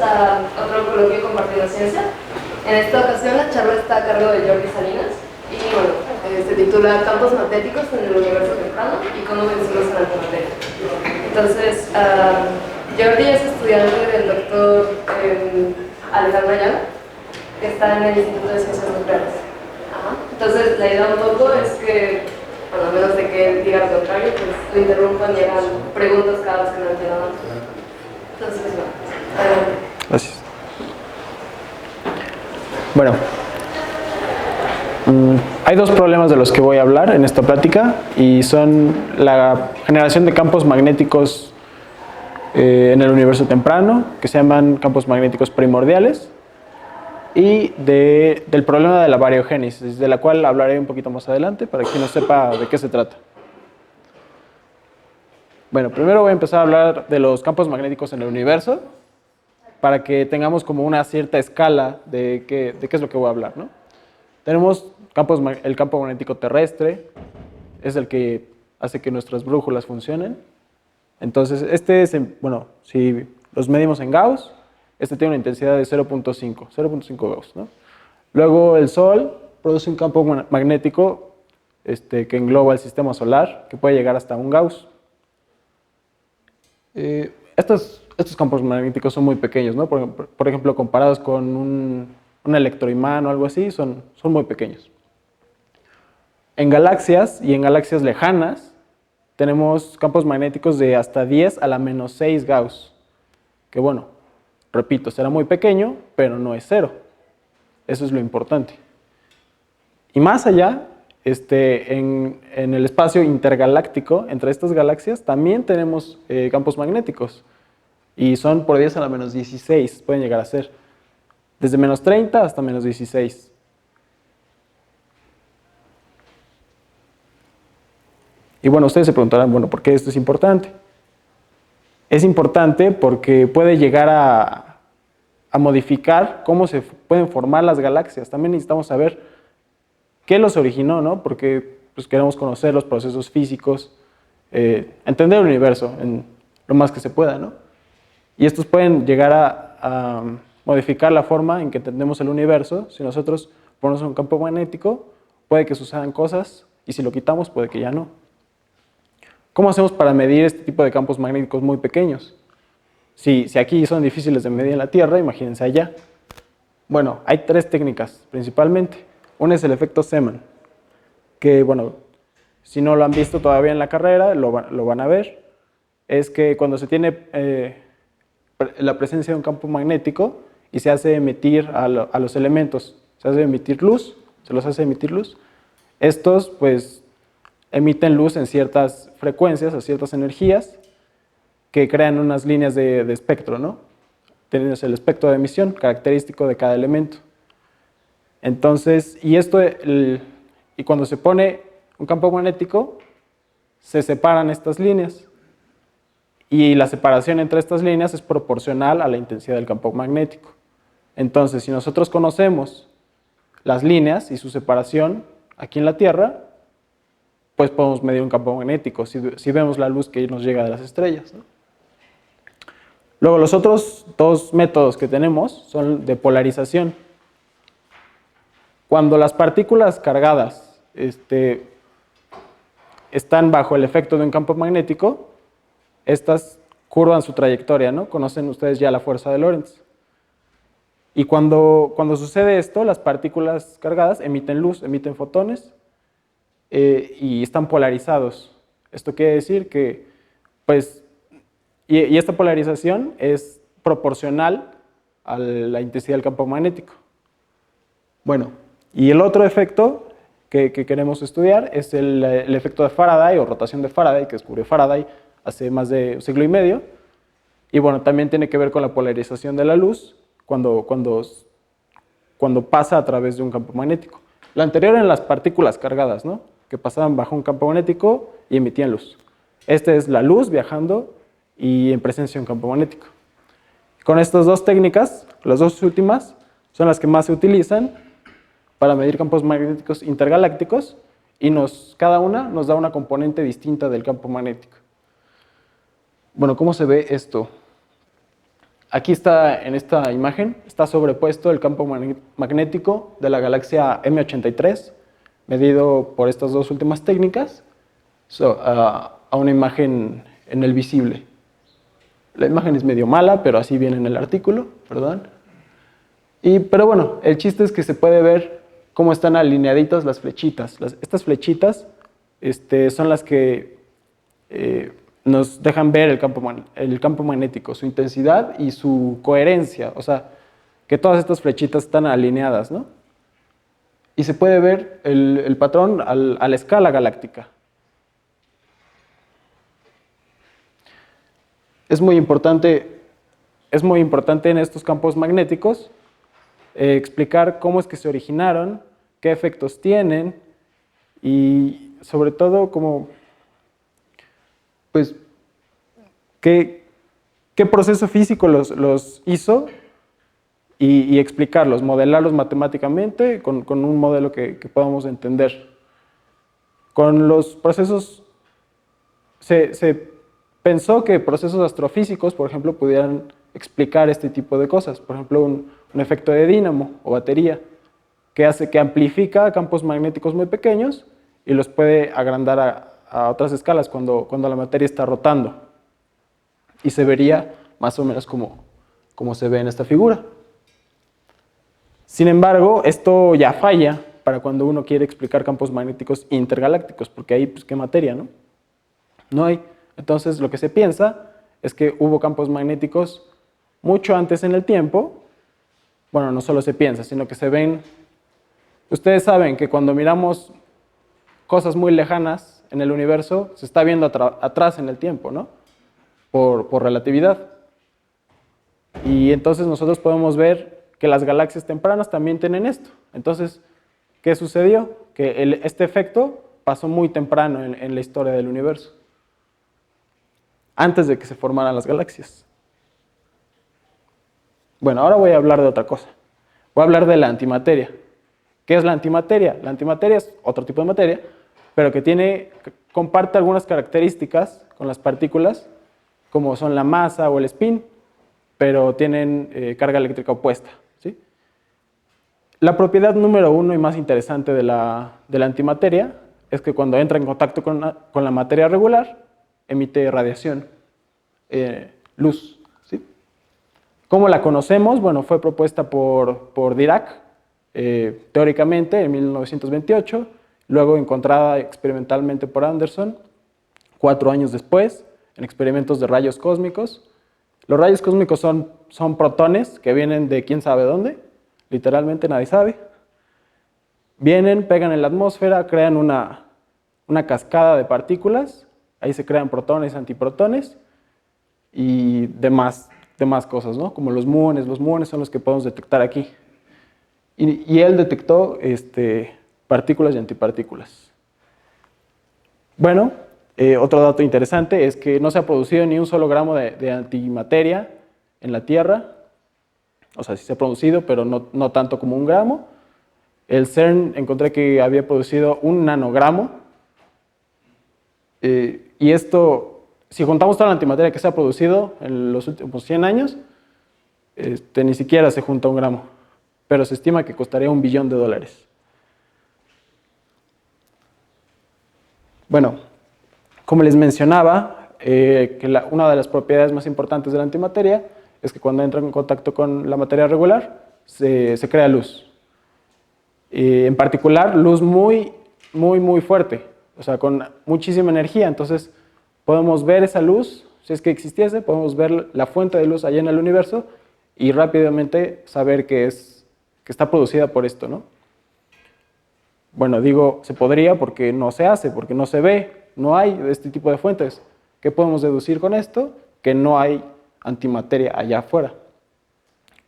a otro coloquio compartiendo ciencia. En esta ocasión la charla está a cargo de Jordi Salinas y bueno, se titula Campos magnéticos en el universo temprano y cómo vencimos en antimateria. Entonces, Jordi es estudiante del doctor Alejandro Ayala, que está en el Instituto de Ciencias Nucleares. Entonces, la idea un poco es que, bueno, a menos de que él diga lo contrario, pues lo interrumpan y hagan preguntas cada vez que no entiendan algo. Entonces, bueno, adelante. Gracias. Bueno, hay dos problemas de los que voy a hablar en esta plática y son la generación de campos magnéticos en el universo temprano, que se llaman campos magnéticos primordiales, y del problema de la baryogénesis, de la cual hablaré un poquito más adelante para quien no sepa de qué se trata. Bueno, primero voy a empezar a hablar de los campos magnéticos en el universo, para que tengamos como una cierta escala de qué es lo que voy a hablar, ¿no? Tenemos el campo magnético terrestre, es el que hace que nuestras brújulas funcionen. Entonces, bueno, si los medimos en Gauss, este tiene una intensidad de 0.5 Gauss, ¿no? Luego el Sol produce un campo magnético que engloba el sistema solar, que puede llegar hasta 1 Gauss. Estos campos magnéticos son muy pequeños, ¿no? Por ejemplo, comparados con un electroimán o algo así, son muy pequeños. En galaxias y en galaxias lejanas tenemos campos magnéticos de hasta 10 a la menos 6 Gauss, que bueno, repito, será muy pequeño, pero no es cero. Eso es lo importante. Y más allá, en el espacio intergaláctico, entre estas galaxias, también tenemos campos magnéticos. Y son por 10 a la menos 16, pueden llegar a ser. Desde menos 30 hasta menos 16. Y bueno, ustedes se preguntarán, bueno, ¿por qué esto es importante? Es importante porque puede llegar a modificar cómo se pueden formar las galaxias. También necesitamos saber qué los originó, ¿no? Porque pues, queremos conocer los procesos físicos, entender el universo en lo más que se pueda, ¿no? Y estos pueden llegar a modificar la forma en que entendemos el universo. Si nosotros ponemos un campo magnético, puede que sucedan cosas, y si lo quitamos, puede que ya no. ¿Cómo hacemos para medir este tipo de campos magnéticos muy pequeños? Si aquí son difíciles de medir en la Tierra, imagínense allá. Bueno, hay 3 técnicas principalmente. Una es el efecto Zeeman, que bueno, si no lo han visto todavía en la carrera, lo van a ver. Es que cuando se tiene la presencia de un campo magnético y se hace emitir a los elementos, se hace emitir luz, se los hace emitir luz, estos pues emiten luz en ciertas frecuencias, a ciertas energías, que crean unas líneas de espectro, ¿no? Tienes el espectro de emisión característico de cada elemento. Entonces, y cuando se pone un campo magnético, se separan estas líneas. Y la separación entre estas líneas es proporcional a la intensidad del campo magnético. Entonces, si nosotros conocemos las líneas y su separación aquí en la Tierra, pues podemos medir un campo magnético si vemos la luz que nos llega de las estrellas, ¿no? Luego, los otros 2 métodos que tenemos son de polarización. Cuando las partículas cargadas están bajo el efecto de un campo magnético, estas curvan su trayectoria, ¿no? Conocen ustedes ya la fuerza de Lorentz. Y cuando sucede esto, las partículas cargadas emiten luz, emiten fotones y están polarizados. Esto quiere decir que, pues, y esta polarización es proporcional a la intensidad del campo magnético. Bueno, y el otro efecto que queremos estudiar es el efecto de Faraday o rotación de Faraday, que descubrió Faraday hace más de 1 siglo y medio. Y bueno, también tiene que ver con la polarización de la luz cuando pasa a través de un campo magnético. Lo anterior eran las partículas cargadas, ¿no? Que pasaban bajo un campo magnético y emitían luz. Esta es la luz viajando y en presencia de un campo magnético. Con estas 2 técnicas, las 2 últimas, son las que más se utilizan para medir campos magnéticos intergalácticos y cada una nos da una componente distinta del campo magnético. Bueno, ¿cómo se ve esto? Aquí está, en esta imagen, está sobrepuesto el campo magnético de la galaxia M83, medido por estas dos últimas técnicas, a una imagen en el visible. La imagen es medio mala, pero así viene en el artículo, perdón. Pero bueno, el chiste es que se puede ver cómo están alineaditas las flechitas. Estas flechitas son las que nos dejan ver el campo magnético, su intensidad y su coherencia, o sea, que todas estas flechitas están alineadas, ¿no? Y se puede ver el patrón a la escala galáctica. Es muy importante en estos campos magnéticos explicar cómo es que se originaron, qué efectos tienen y sobre todo pues, qué proceso físico los hizo y explicarlos, modelarlos matemáticamente con un modelo que podamos entender. Con los procesos, se pensó que procesos astrofísicos, por ejemplo, pudieran explicar este tipo de cosas. Por ejemplo, un efecto de dínamo o batería que amplifica campos magnéticos muy pequeños y los puede agrandar a otras escalas cuando la materia está rotando. Y se vería más o menos como se ve en esta figura. Sin embargo, esto ya falla para cuando uno quiere explicar campos magnéticos intergalácticos, porque ahí, pues, ¿qué materia, no? No hay. Entonces, lo que se piensa es que hubo campos magnéticos mucho antes en el tiempo. Bueno, no solo se piensa, sino que se ven. Ustedes saben que cuando miramos cosas muy lejanas en el universo, se está viendo atrás en el tiempo, ¿no? Por relatividad. Y entonces nosotros podemos ver que las galaxias tempranas también tienen esto. Entonces, ¿qué sucedió? Que este efecto pasó muy temprano en la historia del universo, antes de que se formaran las galaxias. Bueno, ahora voy a hablar de otra cosa. Voy a hablar de la antimateria. ¿Qué es la antimateria? La antimateria es otro tipo de materia, pero que comparte algunas características con las partículas, como son la masa o el spin, pero tienen carga eléctrica opuesta, ¿sí? La propiedad número 1 y más interesante de la antimateria es que cuando entra en contacto con la materia regular, emite radiación, luz, ¿sí? ¿Cómo la conocemos? Bueno, fue propuesta por Dirac, teóricamente en 1928, luego encontrada experimentalmente por Anderson 4 años después, en experimentos de rayos cósmicos. Los rayos cósmicos son protones que vienen de quién sabe dónde, literalmente nadie sabe. Vienen, pegan en la atmósfera, crean una cascada de partículas, ahí se crean protones, antiprotones y demás cosas, ¿no? Como los muones son los que podemos detectar aquí. Y él detectó partículas y antipartículas. Bueno, otro dato interesante es que no se ha producido ni un solo gramo de antimateria en la Tierra. O sea, sí se ha producido, pero no tanto como un gramo. El CERN encontré que había producido 1 nanogramo. Y esto, si juntamos toda la antimateria que se ha producido en los últimos 100 años, ni siquiera se junta 1 gramo. Pero se estima que costaría $1 billón. Bueno, como les mencionaba, una de las propiedades más importantes de la antimateria es que cuando entra en contacto con la materia regular, se crea luz. En particular, luz muy, muy, muy fuerte, o sea, con muchísima energía. Entonces, podemos ver esa luz, si es que existiese, podemos ver la fuente de luz allá en el universo y rápidamente saber que está producida por esto, ¿no? Bueno, digo, se podría porque no se hace, porque no se ve, no hay este tipo de fuentes. ¿Qué podemos deducir con esto? Que no hay antimateria allá afuera,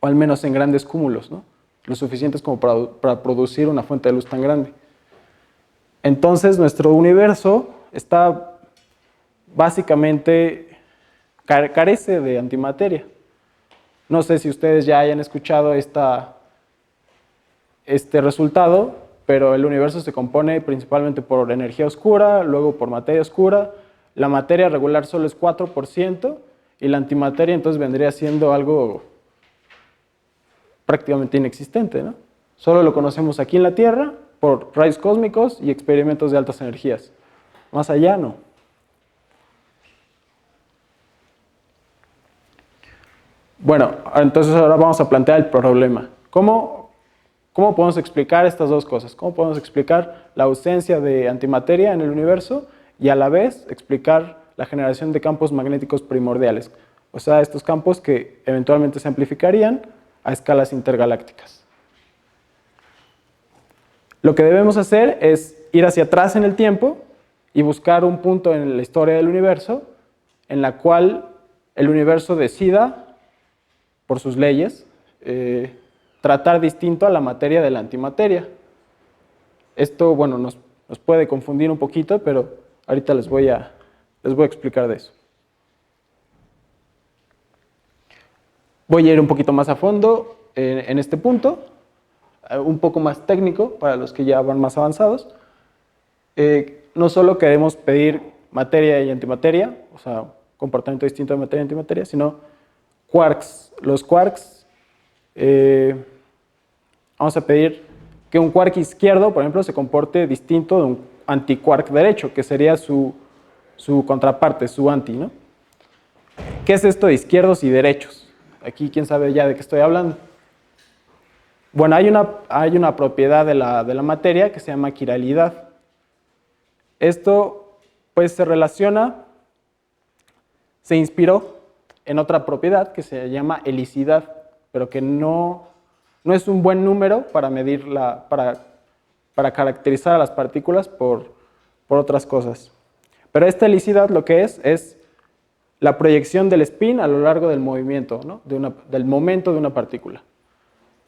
o al menos en grandes cúmulos, ¿no? Lo suficientes como para producir una fuente de luz tan grande. Entonces, nuestro universo está básicamente, carece de antimateria. No sé si ustedes ya hayan escuchado este resultado, pero el universo se compone principalmente por energía oscura, luego por materia oscura. La materia regular solo es 4% y la antimateria entonces vendría siendo algo prácticamente inexistente, ¿no? Solo lo conocemos aquí en la Tierra por rayos cósmicos y experimentos de altas energías. Más allá, no. Bueno, entonces ahora vamos a plantear el problema. ¿Cómo podemos explicar estas dos cosas? ¿Cómo podemos explicar la ausencia de antimateria en el universo y a la vez explicar la generación de campos magnéticos primordiales? O sea, estos campos que eventualmente se amplificarían a escalas intergalácticas. Lo que debemos hacer es ir hacia atrás en el tiempo y buscar un punto en la historia del universo en la cual el universo decida, por sus leyes, tratar distinto a la materia de la antimateria. Esto, bueno, nos puede confundir un poquito, pero ahorita les voy a explicar de eso. Voy a ir un poquito más a fondo en este punto, un poco más técnico para los que ya van más avanzados. No solo queremos pedir materia y antimateria, o sea, comportamiento distinto de materia y antimateria, sino quarks. Los quarks, vamos a pedir que un quark izquierdo, por ejemplo, se comporte distinto de un antiquark derecho, que sería su contraparte, su anti, ¿no? ¿Qué es esto de izquierdos y derechos? Aquí, ¿quién sabe ya de qué estoy hablando? Bueno, hay una propiedad de la materia que se llama quiralidad. Esto, pues, se inspiró en otra propiedad que se llama helicidad, pero que no es un buen número para medir para caracterizar a las partículas por otras cosas. Pero esta helicidad lo que es la proyección del spin a lo largo del movimiento, ¿no? Del momento de una partícula.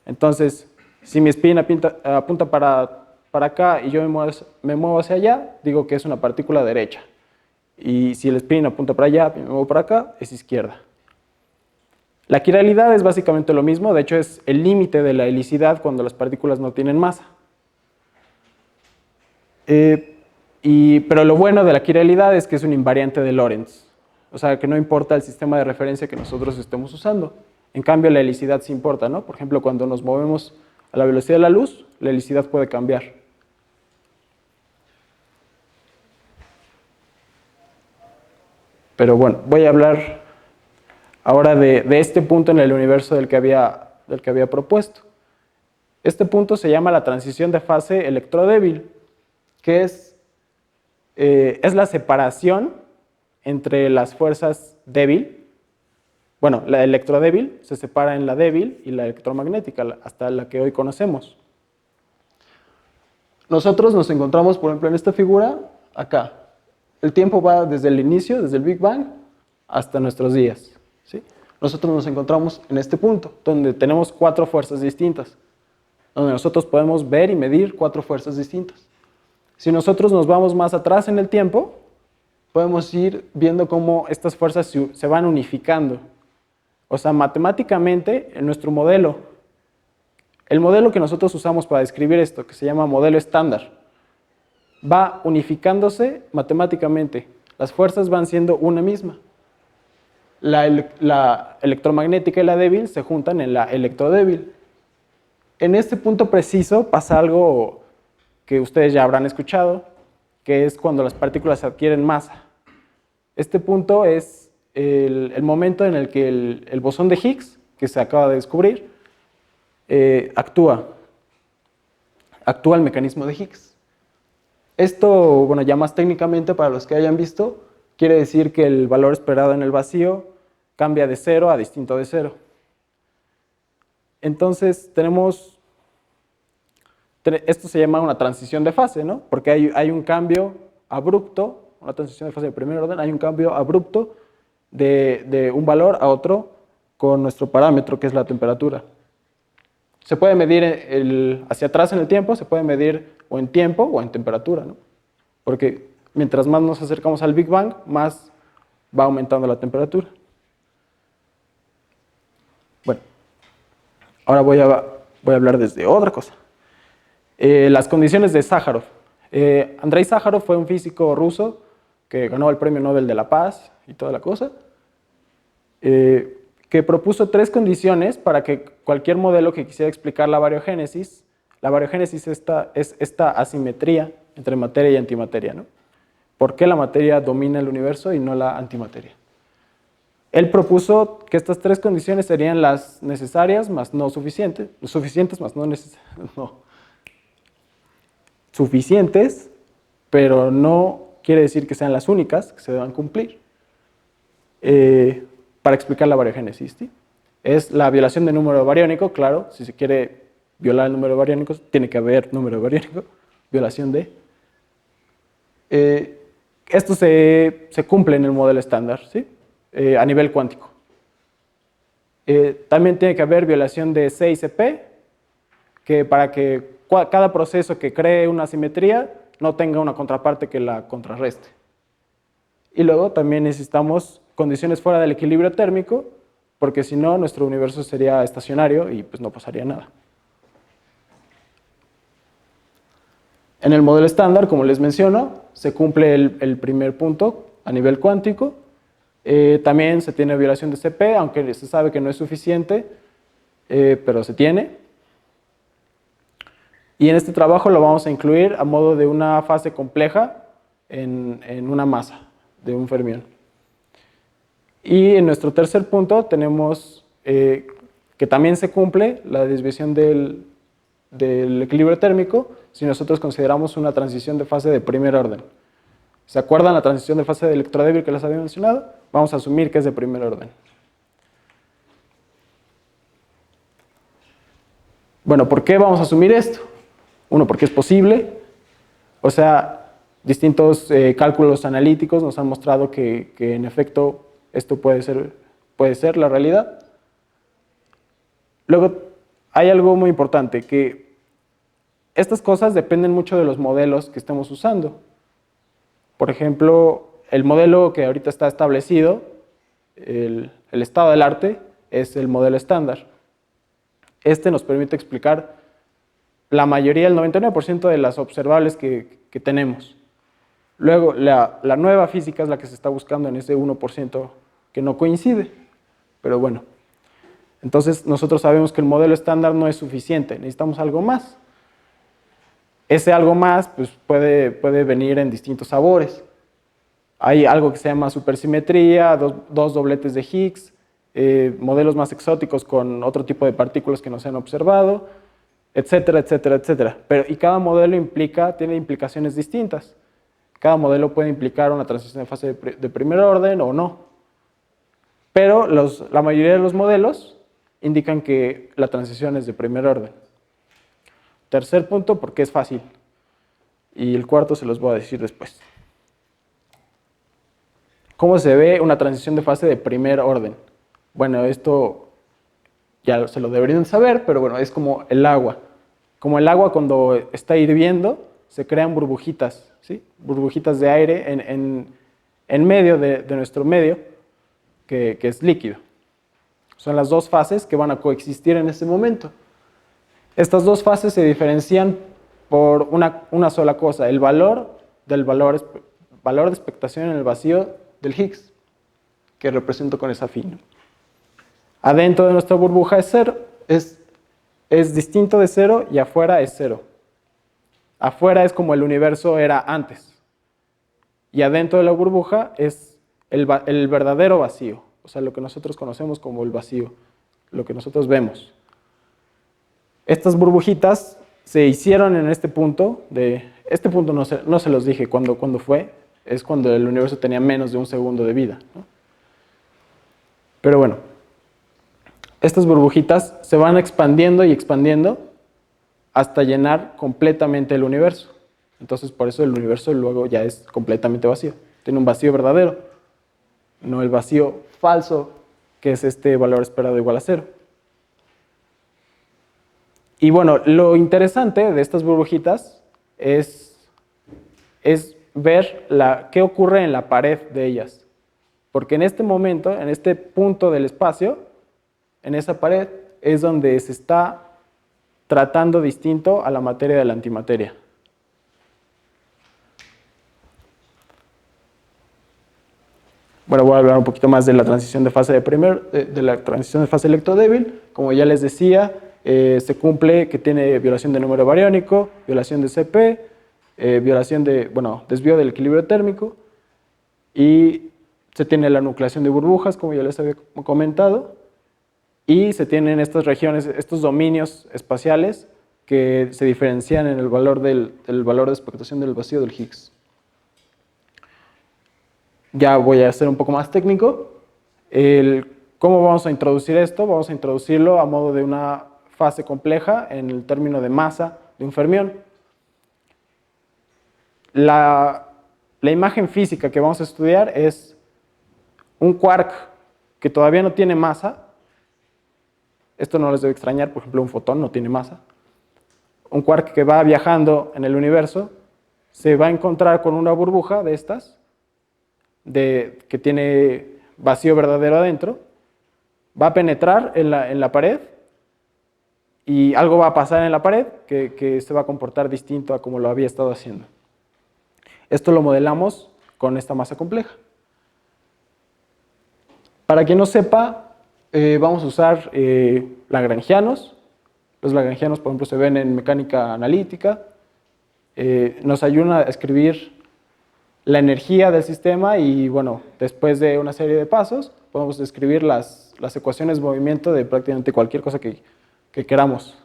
Entonces, si mi spin apunta para acá y yo me muevo hacia allá, digo que es una partícula derecha. Y si el spin apunta para allá y me muevo para acá, es izquierda. La quiralidad es básicamente lo mismo, de hecho es el límite de la helicidad cuando las partículas no tienen masa. Pero lo bueno de la quiralidad es que es un invariante de Lorentz, o sea que no importa el sistema de referencia que nosotros estemos usando. En cambio la helicidad sí importa, ¿no? Por ejemplo, cuando nos movemos a la velocidad de la luz, la helicidad puede cambiar. Pero bueno, voy a hablar ahora de este punto en el universo del que había propuesto. Este punto se llama la transición de fase electrodébil, que es la separación entre las fuerzas débil. Bueno, la electrodébil se separa en la débil y la electromagnética, hasta la que hoy conocemos. Nosotros nos encontramos, por ejemplo, en esta figura, acá. El tiempo va desde el inicio, desde el Big Bang, hasta nuestros días, ¿sí? Nosotros nos encontramos en este punto, donde tenemos 4 fuerzas distintas, donde nosotros podemos ver y medir 4 fuerzas distintas. Si nosotros nos vamos más atrás en el tiempo, podemos ir viendo cómo estas fuerzas se van unificando. O sea, matemáticamente, en nuestro modelo, el modelo que nosotros usamos para describir esto, que se llama modelo estándar, va unificándose matemáticamente. Las fuerzas van siendo una misma. La electromagnética y la débil se juntan en la electrodébil. En este punto preciso pasa algo que ustedes ya habrán escuchado, que es cuando las partículas adquieren masa. Este punto es el momento en el que el bosón de Higgs, que se acaba de descubrir, actúa el mecanismo de Higgs. Esto, bueno, ya más técnicamente para los que hayan visto, quiere decir que el valor esperado en el vacío cambia de 0 a distinto de 0. Entonces esto se llama una transición de fase, ¿no? Porque hay un cambio abrupto, una transición de fase de primer orden, hay un cambio abrupto de un valor a otro con nuestro parámetro, que es la temperatura. Se puede medir hacia atrás en el tiempo, se puede medir o en tiempo o en temperatura, ¿no? Porque mientras más nos acercamos al Big Bang, más va aumentando la temperatura. Bueno, ahora voy a hablar desde otra cosa. Las condiciones de Sájarov. Andrei Sájarov fue un físico ruso que ganó el Premio Nobel de la Paz y toda la cosa. que propuso 3 condiciones para que cualquier modelo que quisiera explicar la variogénesis es esta asimetría entre materia y antimateria, ¿no? ¿Por qué la materia domina el universo y no la antimateria? Él propuso que estas 3 condiciones serían las necesarias más no suficientes, suficientes más no necesarias, no, suficientes, pero no quiere decir que sean las únicas que se deban cumplir para explicar la variogénesis, ¿sí? Es la violación del número bariónico, claro, si se quiere violar el número bariónico, tiene que haber número bariónico, violación de. Esto se cumple en el modelo estándar, ¿sí? A nivel cuántico. También tiene que haber violación de C y CP, que para que cada proceso que cree una simetría no tenga una contraparte que la contrarreste. Y luego también necesitamos condiciones fuera del equilibrio térmico, porque si no, nuestro universo sería estacionario y pues no pasaría nada. En el modelo estándar, como les menciono, se cumple el primer punto a nivel cuántico. También se tiene violación de CP, aunque se sabe que no es suficiente, pero se tiene. Y en este trabajo lo vamos a incluir a modo de una fase compleja en una masa de un fermión. Y en nuestro tercer punto tenemos que también se cumple la desviación del equilibrio térmico si nosotros consideramos una transición de fase de primer orden. ¿Se acuerdan la transición de fase de electrodébil que les había mencionado? Vamos a asumir que es de primer orden. Bueno, ¿por qué vamos a asumir esto? Uno, porque es posible. O sea, distintos cálculos analíticos nos han mostrado que en efecto esto puede ser la realidad. Luego, hay algo muy importante, que estas cosas dependen mucho de los modelos que estemos usando. Por ejemplo, el modelo que ahorita está establecido, el estado del arte, es el modelo estándar. Este nos permite explicar la mayoría, el 99% de las observables que tenemos. Luego, la nueva física es la que se está buscando en ese 1% que no coincide. Pero bueno, entonces nosotros sabemos que el modelo estándar no es suficiente, necesitamos algo más. Ese algo más pues, puede venir en distintos sabores. Hay algo que se llama supersimetría, dos dobletes de Higgs, modelos más exóticos con otro tipo de partículas que no se han observado, etcétera, etcétera, etcétera. Y cada modelo tiene implicaciones distintas. Cada modelo puede implicar una transición de fase de primer orden o no. Pero la mayoría de los modelos indican que la transición es de primer orden. Tercer punto, porque es fácil. Y el cuarto se los voy a decir después. ¿Cómo se ve una transición de fase de primer orden? Bueno, esto ya se lo deberían saber, pero bueno, es como el agua. Como el agua cuando está hirviendo, se crean burbujitas, ¿sí? Burbujitas de aire en medio de nuestro medio, que es líquido. Son las dos fases que van a coexistir en ese momento. Estas dos fases se diferencian por una sola cosa, el valor de expectación en el vacío del Higgs, que represento con esa phi. Adentro de nuestra burbuja es cero, es distinto de cero y afuera es cero. Afuera es como el universo era antes. Y adentro de la burbuja es el verdadero vacío, o sea, lo que nosotros conocemos como el vacío, lo que nosotros vemos. Estas burbujitas se hicieron en este punto. Este punto no se los dije cuándo fue. Es cuando el universo tenía menos de un segundo de vida, ¿no? Pero bueno, estas burbujitas se van expandiendo y expandiendo hasta llenar completamente el universo. Entonces, por eso el universo luego ya es completamente vacío. Tiene un vacío verdadero, no el vacío falso, que es este valor esperado igual a cero. Y bueno, lo interesante de estas burbujitas es ver qué ocurre en la pared de ellas. Porque en este momento, en este punto del espacio, en esa pared, es donde se está tratando distinto a la materia de la antimateria. Bueno, voy a hablar un poquito más de la transición de fase de la transición de fase electrodébil. Como ya les decía, se cumple que tiene violación de número bariónico, violación de CP, violación de, bueno, desvío del equilibrio térmico, y se tiene la nucleación de burbujas, como ya les había comentado, y se tienen estas regiones, estos dominios espaciales que se diferencian en el valor del valor de expectación del vacío del Higgs. Ya voy a ser un poco más técnico. ¿Cómo vamos a introducir esto? Vamos a introducirlo a modo de una fase compleja en el término de masa de un fermión. La imagen física que vamos a estudiar es un quark que todavía no tiene masa. Esto no les debe extrañar, por ejemplo, un fotón no tiene masa. Un quark que va viajando en el universo se va a encontrar con una burbuja de estas, que tiene vacío verdadero adentro, va a penetrar en la pared y algo va a pasar en la pared que se va a comportar distinto a como lo había estado haciendo. Esto lo modelamos con esta masa compleja. Para quien no sepa, vamos a usar lagrangianos. Los lagrangianos, por ejemplo, se ven en mecánica analítica. Nos ayudan a escribir la energía del sistema y, bueno, después de una serie de pasos, podemos describir las ecuaciones de movimiento de prácticamente cualquier cosa que queramos.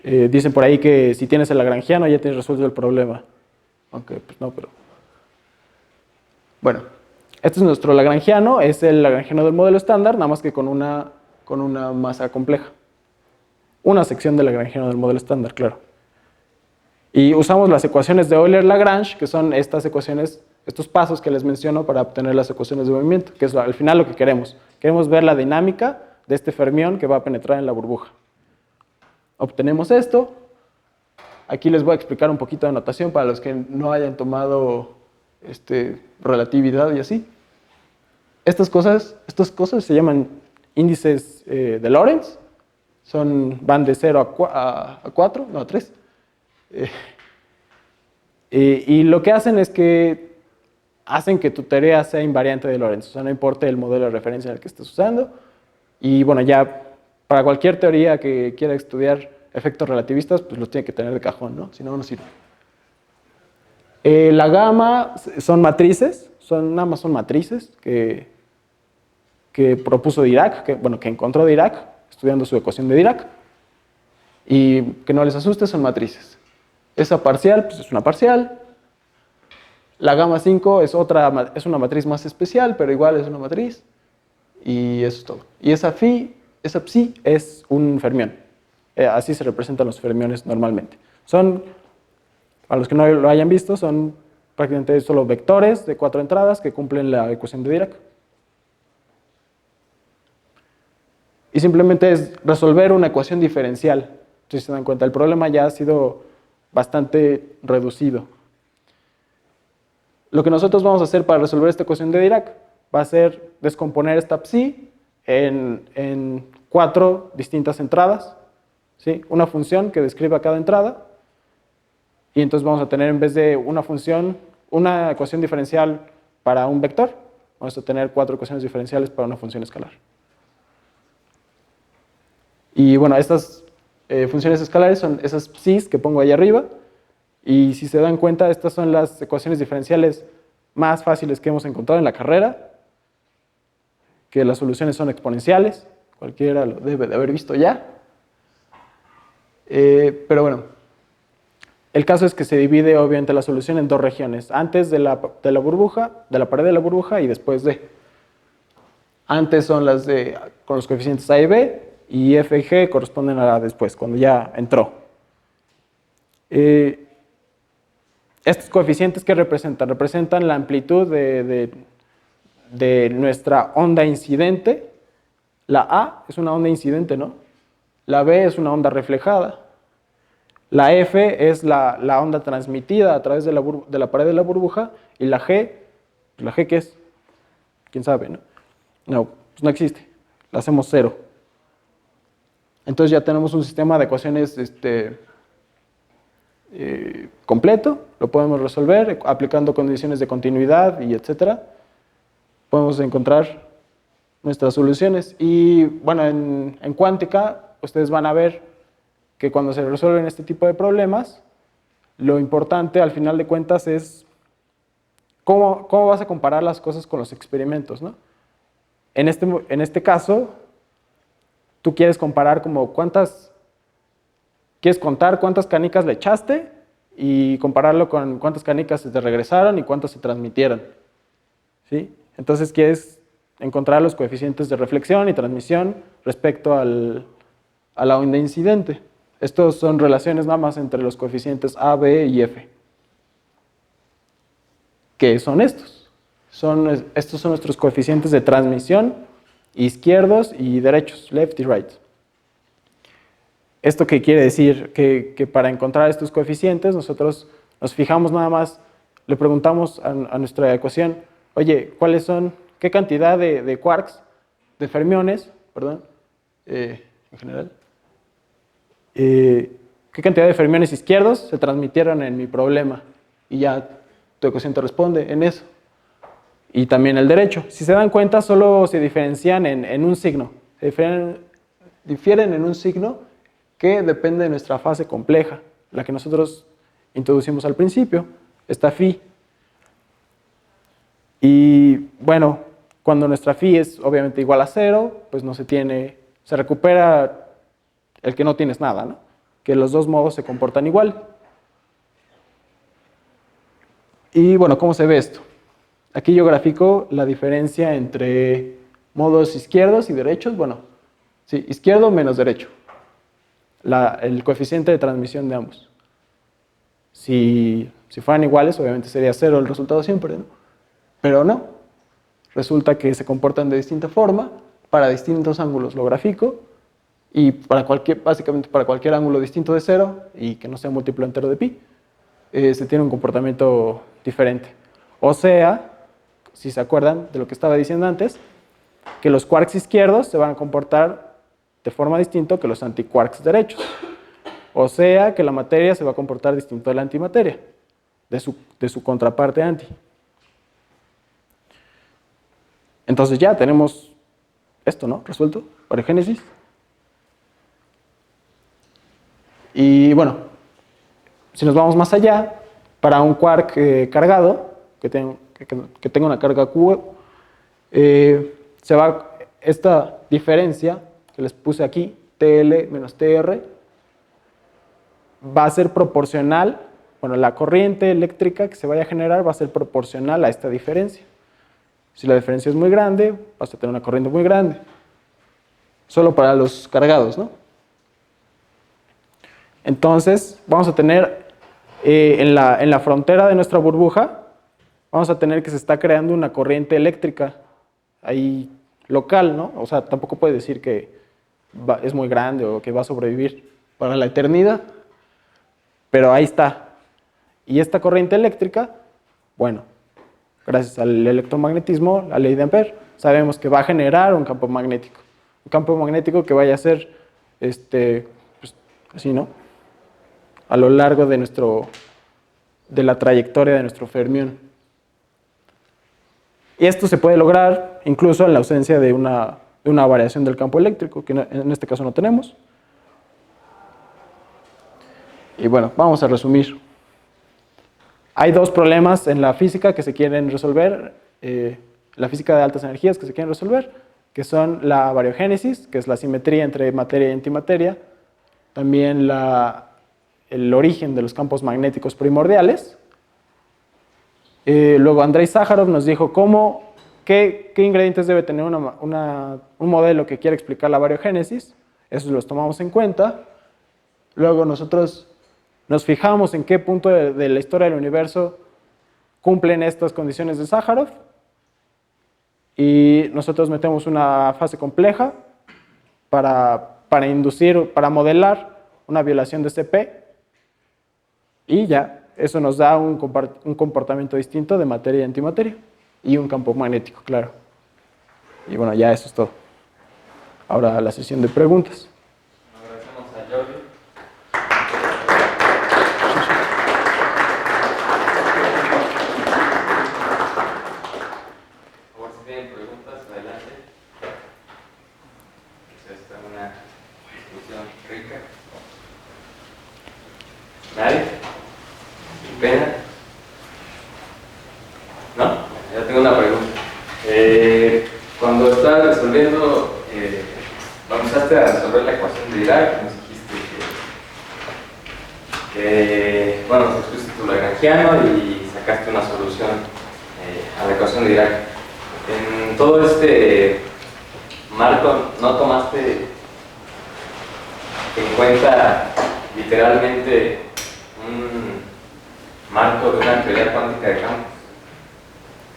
Dicen por ahí que si tienes el lagrangiano ya tienes resuelto el problema. Aunque, pues no, pero... Bueno, este es nuestro lagrangiano, es el lagrangiano del modelo estándar, nada más que con una masa compleja. Una sección del lagrangiano del modelo estándar, claro. Y usamos las ecuaciones de Euler-Lagrange, que son estas ecuaciones, estos pasos que les menciono para obtener las ecuaciones de movimiento, que es al final lo que queremos. Queremos ver la dinámica de este fermión que va a penetrar en la burbuja. Obtenemos esto. Aquí les voy a explicar un poquito de notación para los que no hayan tomado relatividad y así. Estas cosas se llaman índices de Lorentz. Van de 0 a 4, no, a 3. Y lo que hacen es que hacen que tu teoría sea invariante de Lorentz, o sea, no importa el modelo de referencia en el que estés usando. Y bueno, ya para cualquier teoría que quiera estudiar efectos relativistas, pues los tiene que tener de cajón, ¿no? Si no, no sirve. La gamma son matrices, nada más son matrices que propuso Dirac, que encontró Dirac estudiando su ecuación de Dirac. Y que no les asuste, son matrices. Esa parcial, pues es una parcial. La gamma 5 es una matriz más especial, pero igual es una matriz. Y eso es todo. Y esa psi es un fermión. Así se representan los fermiones normalmente. Para los que no lo hayan visto, son prácticamente solo vectores de 4 entradas que cumplen la ecuación de Dirac. Y simplemente es resolver una ecuación diferencial. Si se dan cuenta, el problema ya ha sido bastante reducido. Lo que nosotros vamos a hacer para resolver esta ecuación de Dirac va a ser descomponer esta psi en 4 distintas entradas, ¿sí? Una función que describa cada entrada, y entonces vamos a tener, en vez de una ecuación diferencial para un vector, vamos a tener 4 ecuaciones diferenciales para una función escalar. Y bueno, estas funciones escalares son esas psis que pongo ahí arriba, y si se dan cuenta, estas son las ecuaciones diferenciales más fáciles que hemos encontrado en la carrera, que las soluciones son exponenciales, cualquiera lo debe de haber visto ya. Pero bueno, el caso es que se divide obviamente la solución en 2 regiones, antes de la burbuja, de la pared de la burbuja, y después de. Antes son las con los coeficientes A y B, y F y G corresponden a después, cuando ya entró. Estos coeficientes, ¿qué representan? Representan la amplitud de nuestra onda incidente. La A es una onda incidente, ¿no? La B es una onda reflejada. La F es la onda transmitida a través de la pared de la burbuja. Y la G, pues ¿la G qué es? ¿Quién sabe, no? No, pues no existe. La hacemos 0. Entonces ya tenemos un sistema de ecuaciones completo, lo podemos resolver aplicando condiciones de continuidad y etcétera. Podemos encontrar nuestras soluciones. Y bueno, en cuántica, ustedes van a ver que cuando se resuelven este tipo de problemas, lo importante al final de cuentas es cómo vas a comparar las cosas con los experimentos, ¿no? En este caso, tú quieres comparar como quieres contar cuántas canicas le echaste y compararlo con cuántas canicas se te regresaron y cuántas se transmitieron, ¿sí? Entonces quieres encontrar los coeficientes de reflexión y transmisión respecto a la onda incidente. Estos son relaciones nada más entre los coeficientes A, B y F. ¿Qué son estos? Estos son nuestros coeficientes de transmisión, izquierdos y derechos, left y right. ¿Esto qué quiere decir? Que para encontrar estos coeficientes nosotros nos fijamos nada más, le preguntamos a nuestra ecuación, oye, qué cantidad de quarks, de fermiones, perdón, en general, qué cantidad de fermiones izquierdos se transmitieron en mi problema, y ya tu ecuación te responde en eso. Y también el derecho. Si se dan cuenta, solo se diferencian en un signo. Difieren en un signo que depende de nuestra fase compleja, la que nosotros introducimos al principio, esta phi. Y bueno, cuando nuestra phi es obviamente igual a 0, pues se recupera el que no tienes nada, ¿no? Que los dos modos se comportan igual. Y bueno, ¿cómo se ve esto? Aquí yo grafico la diferencia entre modos izquierdos y derechos. Bueno, sí, izquierdo menos derecho. El coeficiente de transmisión de ambos. Si fueran iguales, obviamente sería 0 el resultado siempre, ¿no? Pero no. Resulta que se comportan de distinta forma, para distintos ángulos lo grafico, y básicamente para cualquier ángulo distinto de 0, y que no sea múltiplo entero de pi, se tiene un comportamiento diferente. O sea, si se acuerdan de lo que estaba diciendo antes, que los quarks izquierdos se van a comportar de forma distinta que los antiquarks derechos. O sea, que la materia se va a comportar distinto de la antimateria, de su contraparte anti. Entonces ya tenemos esto, ¿no? Resuelto, bariogenesis. Y bueno, si nos vamos más allá, para un quark cargado, que tenga una carga Q, esta diferencia que les puse aquí, TL menos TR, va a ser proporcional, bueno, la corriente eléctrica que se vaya a generar va a ser proporcional a esta diferencia. Si la diferencia es muy grande, vas a tener una corriente muy grande. Solo para los cargados, ¿no? Entonces, vamos a tener en la frontera de nuestra burbuja, vamos a tener que se está creando una corriente eléctrica ahí local, ¿no? O sea, tampoco puede decir que es muy grande o que va a sobrevivir para la eternidad, pero ahí está. Y esta corriente eléctrica, bueno, gracias al electromagnetismo, la ley de Ampère, sabemos que va a generar un campo magnético. Un campo magnético que vaya a ser, pues, así, ¿no? A lo largo de la trayectoria de nuestro fermión. Y esto se puede lograr incluso en la ausencia de una variación del campo eléctrico, que en este caso no tenemos. Y bueno, vamos a resumir. Hay dos problemas en la física que se quieren resolver, la física de altas energías que se quieren resolver, que son la bariogénesis, que es la simetría entre materia y antimateria, también el origen de los campos magnéticos primordiales. Luego Andrei Sájarov nos dijo qué ingredientes debe tener un modelo que quiera explicar la bariogénesis. Esos los tomamos en cuenta. Luego nosotros nos fijamos en qué punto de la historia del universo cumplen estas condiciones de Sájarov. Y nosotros metemos una fase compleja para modelar una violación de CP. Y ya, eso nos da un comportamiento distinto de materia y antimateria. Y un campo magnético, claro. Y bueno, ya eso es todo. Ahora la sesión de preguntas. Agradecemos a Jordi. una discusión rica. ¿Nadie? ¿Sin pena? ¿No? Yo tengo una pregunta. Cuando estabas resolviendo, comenzaste a resolver la ecuación de Dirac, nos dijiste que bueno, te pusiste tu lagrangiano y sacaste una solución a la ecuación de Dirac. En todo este marco, ¿no tomaste en cuenta literalmente un marco de una teoría cuántica de campos?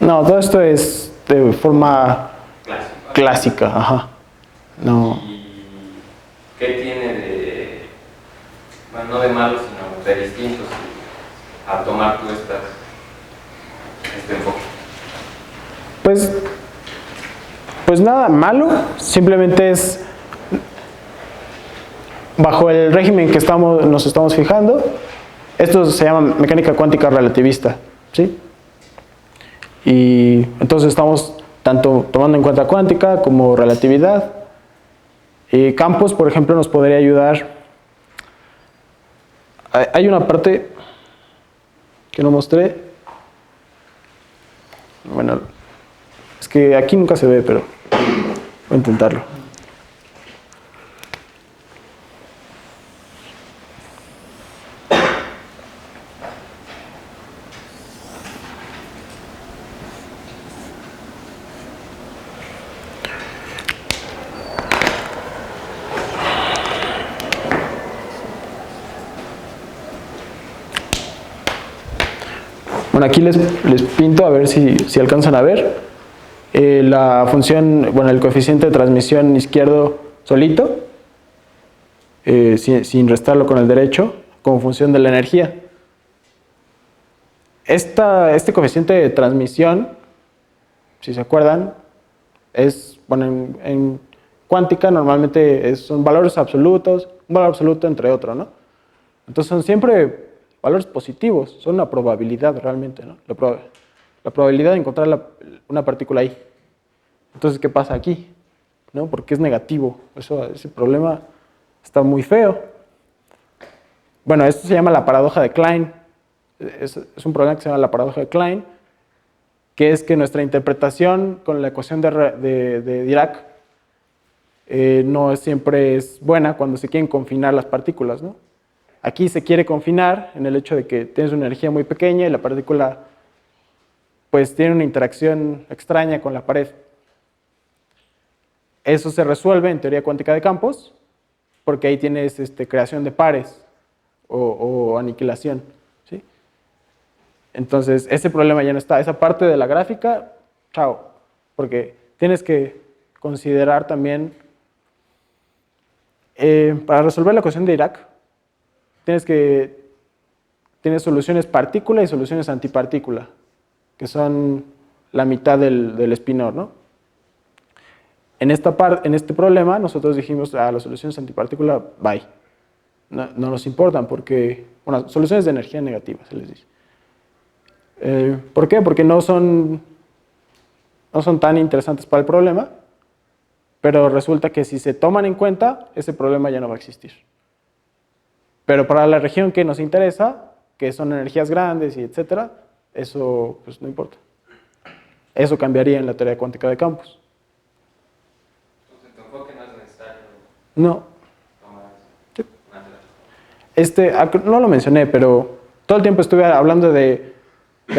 No, todo esto es de forma clásica, ajá. No. ¿Y qué tiene de, bueno, no de malo, sino de distintos a tomar tú este enfoque? Pues nada malo, simplemente es bajo el régimen que nos estamos fijando. Esto se llama mecánica cuántica relativista, ¿sí? Y entonces estamos tanto tomando en cuenta cuántica como relatividad. Y campos, por ejemplo, nos podría ayudar. Hay una parte que no mostré. Bueno, es que aquí nunca se ve, pero voy a intentarlo. Bueno, aquí les pinto a ver si alcanzan a ver. La función, bueno, el coeficiente de transmisión izquierdo solito, sin restarlo con el derecho, como función de la energía. Este coeficiente de transmisión, si se acuerdan, es, bueno, en cuántica normalmente son valores absolutos, un valor absoluto entre otro, ¿no? Entonces son siempre valores positivos, son una probabilidad realmente, ¿no? La probabilidad de encontrar una partícula ahí. Entonces, ¿qué pasa aquí? ¿No? Porque es negativo. Ese problema está muy feo. Bueno, esto se llama la paradoja de Klein. Es un problema que se llama la paradoja de Klein, que es que nuestra interpretación con la ecuación de Dirac no siempre es buena cuando se quieren confinar las partículas, ¿no? Aquí se quiere confinar en el hecho de que tienes una energía muy pequeña y la partícula pues tiene una interacción extraña con la pared. Eso se resuelve en teoría cuántica de campos porque ahí tienes creación de pares o aniquilación, ¿sí? Entonces ese problema ya no está. Esa parte de la gráfica, chao, porque tienes que considerar también para resolver la ecuación de Dirac tienes soluciones partícula y soluciones antipartícula, que son la mitad del espinor, ¿no? En este problema nosotros dijimos a las soluciones antipartícula, bye. No nos importan porque, bueno, soluciones de energía negativa se les dice. ¿Por qué? Porque no son tan interesantes para el problema, pero resulta que si se toman en cuenta, ese problema ya no va a existir. Pero para la región que nos interesa, que son energías grandes y etcétera, eso pues no importa. Eso cambiaría en la teoría cuántica de campos. Entonces, ¿tu enfoque no es necesario? No. Sí. No lo mencioné, pero todo el tiempo estuve hablando de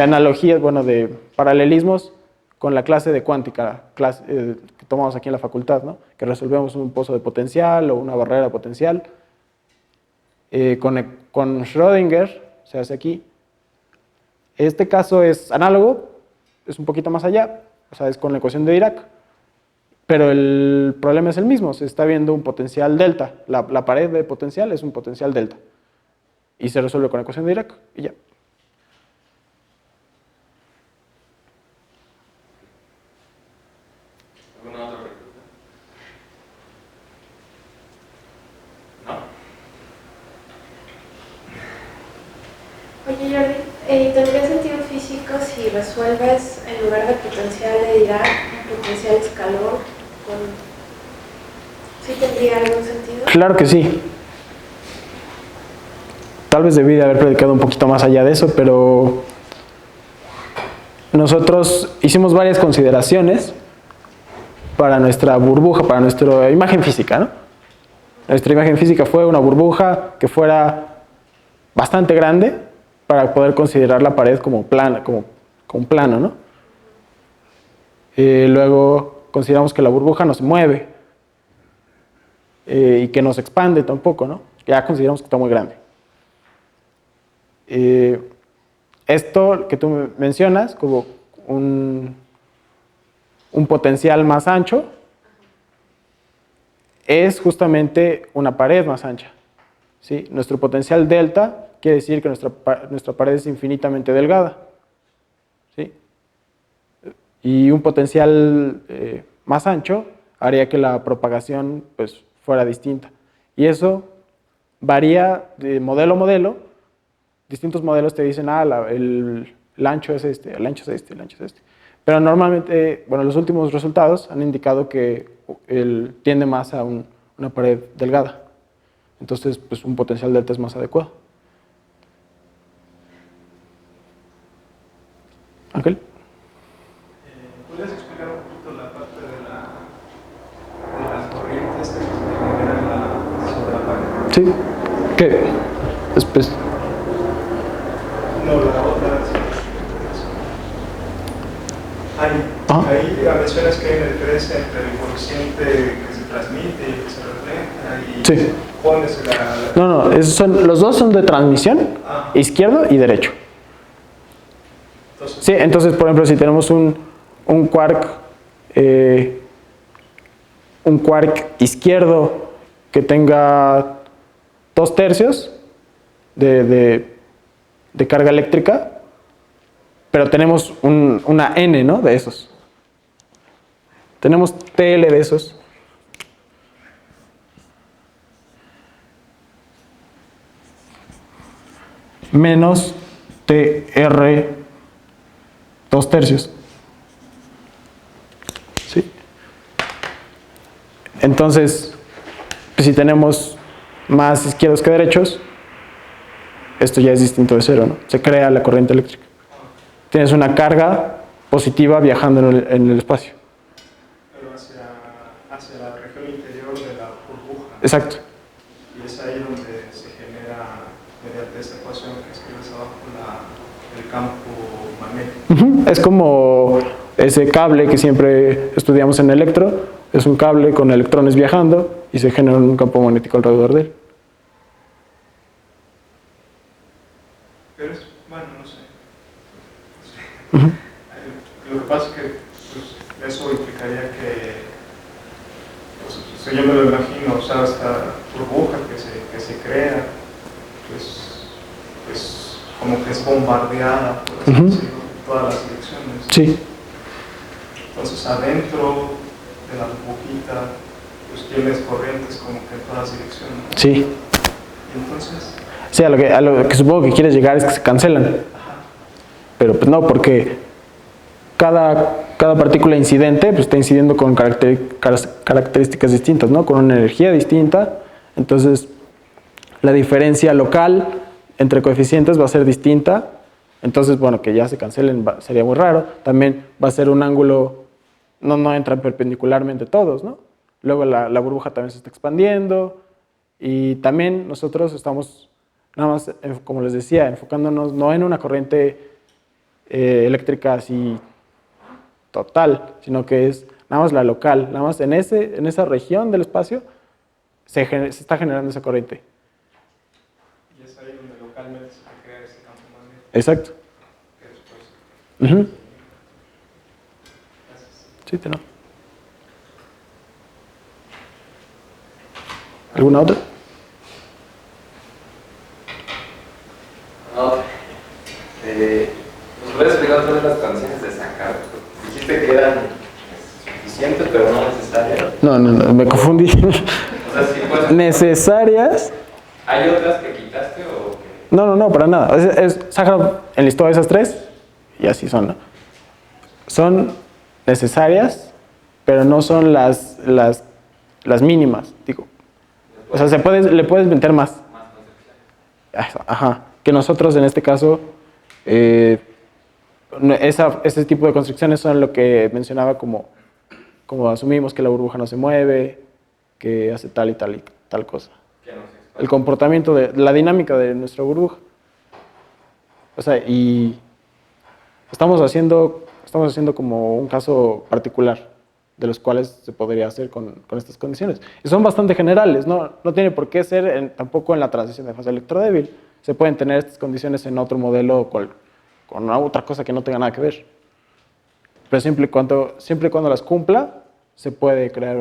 analogías, bueno, de paralelismos con la clase de cuántica, que tomamos aquí en la facultad, ¿no? Que resolvemos un pozo de potencial o una barrera potencial. Con Schrödinger, se hace aquí. Este caso es análogo, es un poquito más allá, o sea, es con la ecuación de Dirac, pero el problema es el mismo, se está viendo un potencial delta, la pared de potencial es un potencial delta, y se resuelve con la ecuación de Dirac, y ya. ¿Alguna otra pregunta? ¿No? Oye Jordi, ¿tendría sentido físico si resuelves en lugar de potencial de Dirac, un potencial escalón ¿Sí tendría algún sentido? Claro que sí. Tal vez debí de haber predicado un poquito más allá de eso, pero nosotros hicimos varias consideraciones para nuestra burbuja, para nuestra imagen física, ¿no? Nuestra imagen física fue una burbuja que fuera bastante grande para poder considerar la pared como plana, como plano, ¿no? Luego consideramos que la burbuja no se mueve y que no se expande tampoco, ¿no? Ya consideramos que está muy grande. Esto que tú mencionas como un potencial más ancho es justamente una pared más ancha, ¿sí? Nuestro potencial delta quiere decir que nuestra pared es infinitamente delgada, ¿sí? Y un potencial más ancho haría que la propagación pues, fuera distinta. Y eso varía de modelo a modelo. Distintos modelos te dicen, el ancho es este, el ancho es este, el ancho es este. Pero normalmente, bueno, los últimos resultados han indicado que tiende más a una pared delgada. Entonces, pues un potencial delta es más adecuado. Ángel. ¿Puedes explicar un poquito la parte de las corrientes que se generan sobre la pared? Sí. ¿Qué? Después. No, la otra. Ahí mencionas que hay una diferencia entre el coeficiente que se transmite y el que se refleja. Sí. ¿Cuál es No, los dos son de transmisión, izquierdo y derecho. Sí, entonces, por ejemplo, si tenemos un quark izquierdo que tenga 2/3 de carga eléctrica, pero tenemos una N, ¿no? De esos. Tenemos TL de esos. Menos TR 2/3. ¿Sí? Entonces, pues si tenemos más izquierdos que derechos, esto ya es distinto de cero, ¿no? Se crea la corriente eléctrica. Tienes una carga positiva viajando en el espacio. Pero hacia la región interior de la burbuja. Exacto. Y es ahí donde se genera, mediante esta ecuación que escribes abajo, el campo magnético. Es como ese cable que siempre estudiamos en electro. Es un cable con electrones viajando y se genera un campo magnético alrededor de él. Pero es, bueno, no sé. Lo que pasa es que pues, eso implicaría que, pues, yo me lo imagino, o sea, esta burbuja que se crea, pues como que es bombardeada, por así decirlo, en todas las direcciones. Sí. Entonces, adentro de la burbujita, pues tienes corrientes como que en todas direcciones. Sí. Y entonces... Sí, a lo que supongo que quieres llegar es que se cancelan. Pero pues no, porque cada partícula incidente pues, está incidiendo con características distintas, ¿no? Con una energía distinta. Entonces, la diferencia local entre coeficientes va a ser distinta. Entonces, bueno, que ya se cancelen sería muy raro. También va a ser un ángulo, no entran perpendicularmente todos, ¿no? Luego la burbuja también se está expandiendo. Y también nosotros estamos, nada más, como les decía, enfocándonos no en una corriente eléctrica así total, sino que es nada más la local, nada más en esa región del espacio se está generando esa corriente. Y es ahí donde localmente se crea ese campo magnético. Exacto. Que después... Sí, te no. ¿Alguna otra? No. ¿Nos puedes explicar otra vez las condiciones de sacar? Dijiste que eran suficientes, pero no necesarias. No, me confundí. O sea, sí, pues, ¿Necesarias? ¿hay otras que quitaste o qué? No, para nada. Sájarov enlistó esas tres y así son, ¿no? Son necesarias, pero no son las las mínimas, digo. O sea, le puedes meter más. Más concepción. Ajá. Que nosotros en este caso, ese tipo de construcciones son lo que mencionaba como asumimos que la burbuja no se mueve, que hace tal y tal cosa. Que no se expande. El comportamiento la dinámica de nuestra burbuja. O sea, y estamos haciendo como un caso particular de los cuales se podría hacer con estas condiciones. Y son bastante generales, no tiene por qué ser tampoco en la transición de fase electrodébil. Se pueden tener estas condiciones en otro modelo con otra cosa que no tenga nada que ver. Pero siempre y cuando las cumpla, se puede crear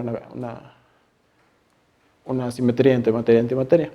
una simetría entre materia y antimateria.